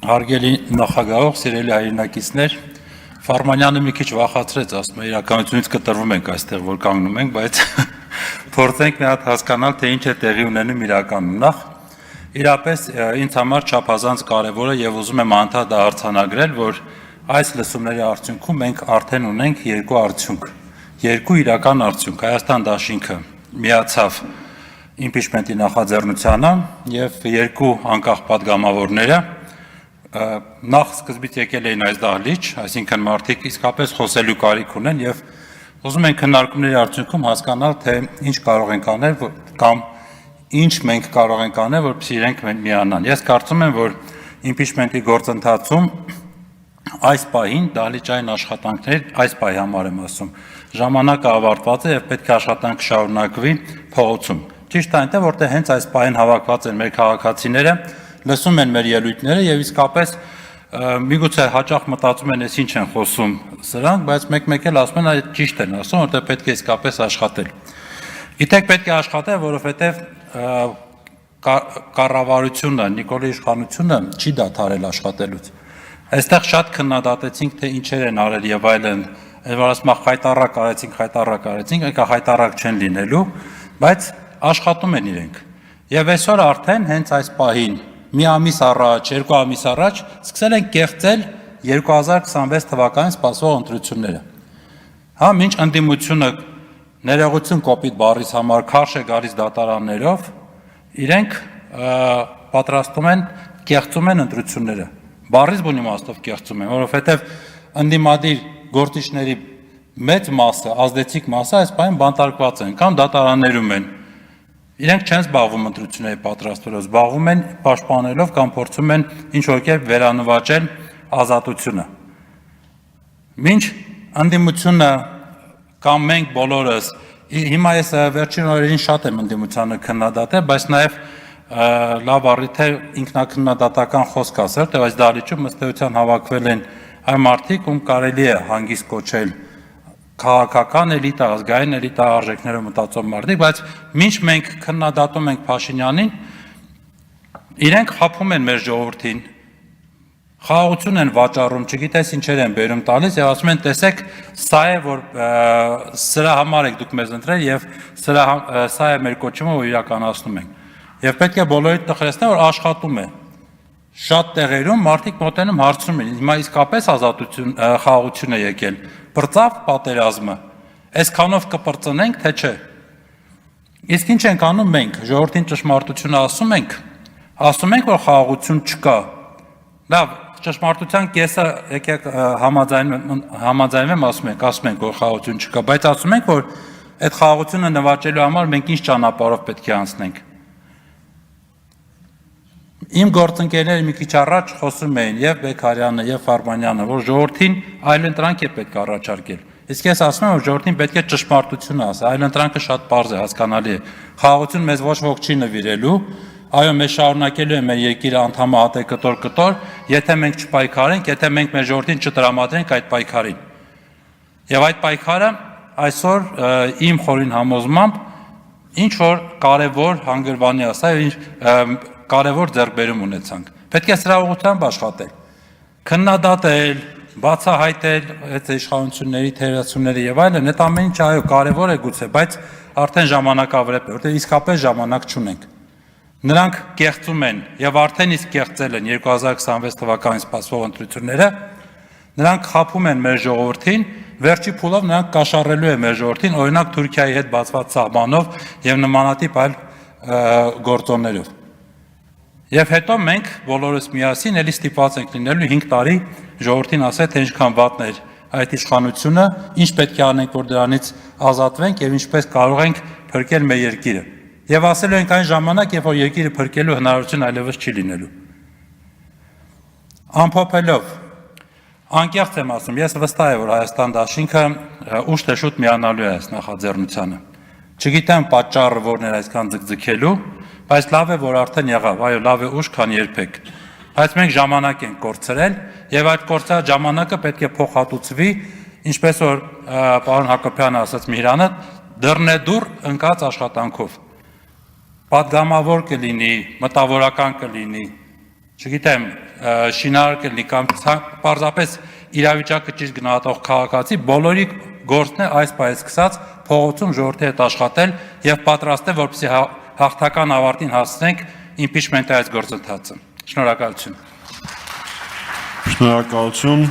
Հարգելի նախագահող, սիրելի հայրենակիցներ, Ֆարմանյանը մի քիչ վախացրեց, ասում է իրականությունից կտրվում ենք այստեղ, որ կանգնում ենք, բայց փորձենք մի հատ հասկանալ, թե ինչ է տեղի ունենում իրականում։ Նախ իրապես ինձ համար չափազանց կարևոր է եւ ուզում եմ անդադար արձանագրել, որ այս լսումների արդյունքում մենք արդեն ունենք երկու արդյունք, երկու իրական արդյունք։ Հայաստան դաշինքը միացավ իմպիչմենտի նախաձեռնությանը եւ երկու անկախ падգամավորները նախ սկզբից եկել էին այս դահլիճ, այսինքն մարդիկ իսկապես խոսելու կարիք ունեն եւ ուզում են քննարկումների արդյունքում հասկանալ, թե ինչ կարող ենք անել կամ ինչ մենք կարող ենք անել, որպեսզի իրենք միանան։ Ես կարծում եմ, որ իմպիչմենտի գործընթացում այս պահին դահլիճային աշխատանքներ, այս պահի համար եմ ասում, ժամանակը ավարտված է եւ պետք է աշխատանք շարունակվի փողոցում։ Ճիշտ է այնտեղ, որտեղ հենց այս պահին հավաքված են մեր քաղաքացիները, լսում են մեր ելույթները եւ իսկապես միգուցե հաճախ մտածում են, ինչ են խոսում սրանք, բայց մեկ-մեկ էլ ասում են, այդ ճիշտ են ասում, որտեղ պետք է իսկապես աշխատել։ Գիտեք, պետք է աշխատել, որովհետեւ կառավարությունը, Նիկոլի իշխանությունը չի դադարել աշխատելուց։ Այստեղ շատ քննադատեցինք, թե ինչեր են արել եւ այլն, որ ասում եմ խայտարակ արեցինք, եկա խայտարակ չեն լինելու, բայց աշխատում են իրենք։ Եվ այսօր արդեն հենց այս պահին մի ամիս առաջ, երկու ամիս առաջ սկսել են կեղծել 2026 թվականին սպասվող ընտրությունները։ Հա, մինչ ընդդիմությունը ներողություն կոպիտ բառից համար քարշ է գալիս դատարաններով, իրենք պատրաստում են կեղծում են ընտրությունները։ Բառից բուն իմաստով կեղծում են, որովհետև ընդդիմադիր գործիչների մեծ մասը, ազդեցիկ մասը այս պահին բանտարկված են կամ դատարաններում են։ Իրենք չեն զբաղվում ընտրությունների պատրաստվելով, զբաղվում են պաշտպանելով կամ փորձում են ինչ-որ կերպ վերանվաճել ազատությունը։ Մինչ ընդդիմությունը կամ մենք բոլորս, հիմա ես վերջին օրերին շատ եմ ընդդիմությանը քննադատել, բայց նաև լավ առիթ է ինքնակննադատական խոսք ասել, թե այս դահլիճում ըստ էության հավաքվել են այն մարդիկ, ում կարելի է հանգիստ կոչել քաղաքական էլիտա, ազգային էլիտա արժեքներով մտածող մարդիկ, բայց մինչ մենք քննադատում ենք Փաշինյանին, իրենք խաբում են մեր ժողովրդին, խաղաղություն են վաճառում, չգիտես ինչեր են բերում տալիս եւ ասում են, տեսեք, սա է, որ սրա համար եք դուք մեզ ընտրել եւ սա է մեր կոչումը, որ իրականացնում ենք։ Եվ պետք է բոլորիդ տխրեցնել, որ աշխատում է։ Շատ տեղերում մարդիկ մոտենում հարցնում են, հիմա իսկապես ազատություն, խաղաղություն է եկել, բրծավ պատերազմը, այսքանով կպրծնենք, թե չէ։ Իսկ ինչ ենք անում մենք, ժողովրդին ճշմարտությունը ասում ենք, որ խաղաղություն չկա։ Լավ, ճշմարտության կեսը եկեք համաձայնվեմ, ասում ենք, որ խաղաղություն չկա, բայց ասում ենք, որ այդ խաղաղությունը նվաճելու համար մենք ինչ ճանապարհով պետք է անցնենք։ Իմ գործընկերները մի քիչ առաջ խոսում էին եւ Բեկարյանը եւ Ֆարմանյանը, որ ժողովրդին այլընտրանք է պետք առաջարկել։ Իսկ ես ասում եմ, որ ժողովրդին պետք է ճշմարտությունը ասել, այլընտրանքը շատ պարզ է, հասկանալի է։ Խաղաղություն մեզ ոչ ոք չի նվիրելու, այո, մեզ շարունակելու է մեր երկիրը անդամահատե կտոր, եթե մենք չպայքարենք, եթե մենք մեր ժողովրդին չտրամադրենք այդ պայքարին։ Եվ այդ պայքարը այսօր իմ խորին համոզմամբ ինչ որ կարևոր հանգրվանի ասա, կարևոր ձեռքբերում ունեցանք։ Պետք է սրա ուղղությամբ աշխատել, քննադատել, բացահայտել այդ իշխանությունների թերացումները եւ այլն, այդ ամեն ինչ այո կարևոր է գուցե, բայց արդեն ժամանակավրեպ է, որտեղ իսկապես ժամանակ չունենք։ Նրանք կեղծում են եւ արդեն իսկ կեղծել են 2026 թվականին սպասվող ընտրությունները, նրանք խաբում են մեր ժողովրդին, վերջի փուլով նրանք կաշառելու են մեր ժողովրդին, օրինակ Թուրքիայի հետ բացված սահմանով եւ նմանատիպ այլ գործոններով։ Եվ հետո մենք բոլորս միասին էլի ստիպված ենք լինելու 5 տարի ժողովրդին ասել, թե ինչքան վատն է այդ իշխանությունը, ինչ պետք է անենք, որ դրանից ազատվենք եւ ինչպես կարող ենք փրկել մեր երկիրը։ Եվ ասելու ենք այն ժամանակ, երբ որ երկիրը փրկելու հնարավորություն այլևս չի լինելու։ Ամփոփելով, անկեղծ եմ ասում, ես վստահ եմ, որ Հայաստան դաշինքը ուշ թե շուտ միանալու է այս նախաձեռնությանը։ Չգիտեմ պատճառը որն էր այսքան ձգձգելու, բայց լավ է, որ արդեն եղավ, այո, լավ է ուշ, քան երբեք։ Բայց մենք ժամանակ ենք կորցրել եւ այդ կորցրած ժամանակը պետք է փոխհատուցվի, ինչպես որ պարոն Հակոբյանը ասաց Միրանը, դռնեդուռ ընկած աշխատանքով։ Պատգամավոր կլինի, մտավորական կլինի, չգիտեմ, շինարարել կամ պարզապես իրավիճակը ճիշտ գնահատող քաղաքացի, բոլորի գործն է այս պահից սկսած փողոցում ժողովրդի հետ աշխատել եւ պատրաստել, որպեսզի հաղթական ավարտին հասնենք իմպիչմենտի այս գործընթացը։ Շնորհակալություն։ Շնորհակալություն։